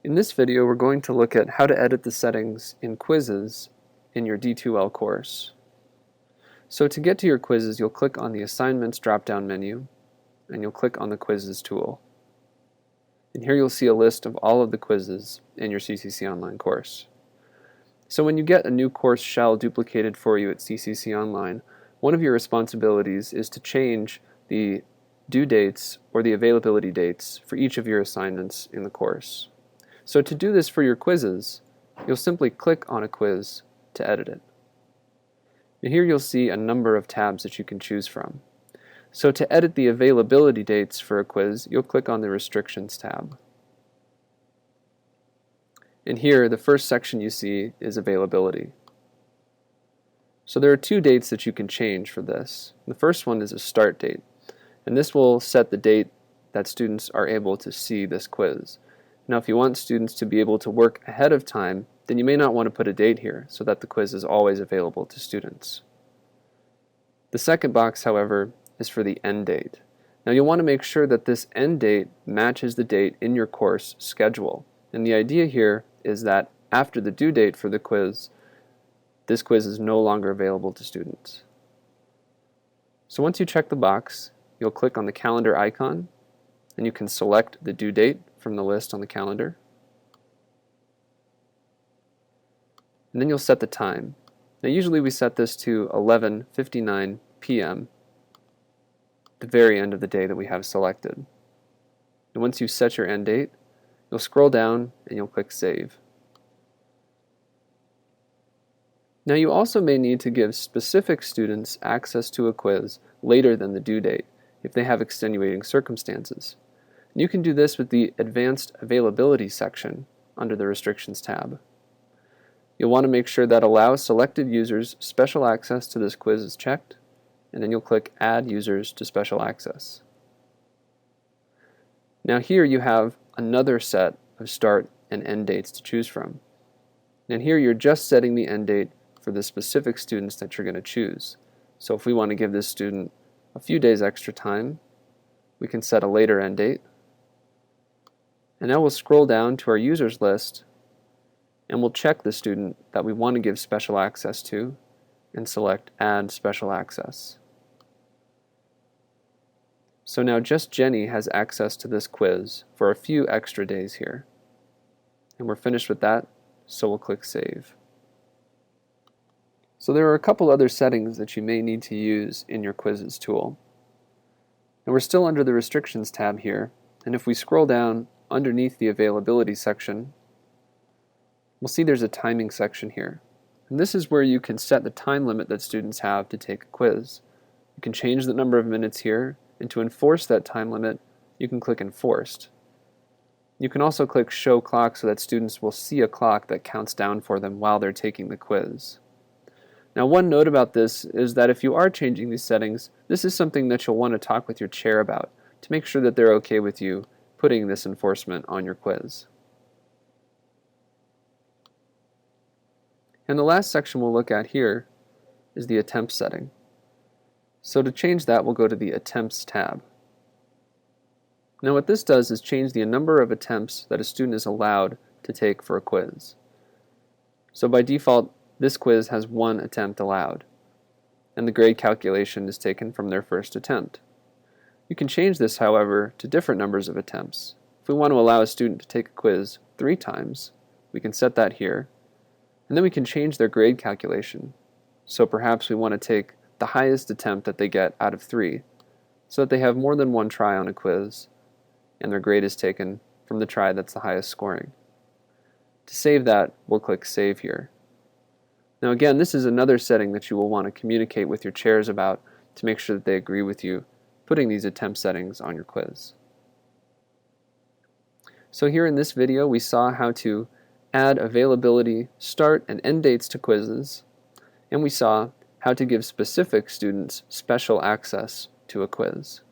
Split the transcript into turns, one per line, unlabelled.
In this video, we're going to look at how to edit the settings in quizzes in your D2L course. So to get to your quizzes, you'll click on the Assignments drop-down menu, and you'll click on the Quizzes tool. And here you'll see a list of all of the quizzes in your CCCOnline course. So when you get a new course shell duplicated for you at CCCOnline, one of your responsibilities is to change the due dates or the availability dates for each of your assignments in the course. So to do this for your quizzes, you'll simply click on a quiz to edit it. And here you'll see a number of tabs that you can choose from. So to edit the availability dates for a quiz, you'll click on the Restrictions tab. And here, the first section you see is Availability. So there are two dates that you can change for this. The first one is a start date, and this will set the date that students are able to see this quiz. Now, if you want students to be able to work ahead of time, then you may not want to put a date here so that the quiz is always available to students. The second box, however, is for the end date. Now, you'll want to make sure that this end date matches the date in your course schedule. And the idea here is that after the due date for the quiz, this quiz is no longer available to students. So once you check the box, you'll click on the calendar icon, and you can select the due date from the list on the calendar. And then you'll set the time. Now usually we set this to 11:59 p.m., the very end of the day that we have selected. And once you set your end date, you'll scroll down and you'll click Save. Now you also may need to give specific students access to a quiz later than the due date if they have extenuating circumstances. And you can do this with the Advanced Availability section under the Restrictions tab. You'll want to make sure that Allow Selected Users Special Access to this quiz is checked, and then you'll click Add Users to Special Access. Now here you have another set of start and end dates to choose from. And here you're just setting the end date for the specific students that you're going to choose. So if we want to give this student a few days extra time, we can set a later end date. And now we'll scroll down to our users list, and we'll check the student that we want to give special access to and select Add Special Access. So now just Jenny has access to this quiz for a few extra days here. And we're finished with that, so we'll click Save. So there are a couple other settings that you may need to use in your Quizzes tool. And we're still under the Restrictions tab here, and if we scroll down underneath the Availability section, we'll see there's a Timing section here. And this is where you can set the time limit that students have to take a quiz. You can change the number of minutes here, and to enforce that time limit, you can click Enforced. You can also click Show Clock so that students will see a clock that counts down for them while they're taking the quiz. Now, one note about this is that if you are changing these settings, this is something that you'll want to talk with your chair about to make sure that they're okay with you putting this enforcement on your quiz. And the last section we'll look at here is the Attempt setting. So to change that, we'll go to the Attempts tab. Now what this does is change the number of attempts that a student is allowed to take for a quiz. So by default, this quiz has one attempt allowed, and the grade calculation is taken from their first attempt. You can change this, however, to different numbers of attempts. If we want to allow a student to take a quiz 3 times, we can set that here, and then we can change their grade calculation. So perhaps we want to take the highest attempt that they get out of 3, so that they have more than one try on a quiz, and their grade is taken from the try that's the highest scoring. To save that, we'll click Save here. Now again, this is another setting that you will want to communicate with your chairs about to make sure that they agree with you putting these attempt settings on your quiz. So here in this video, we saw how to add availability, start and end dates to quizzes, and we saw how to give specific students special access to a quiz.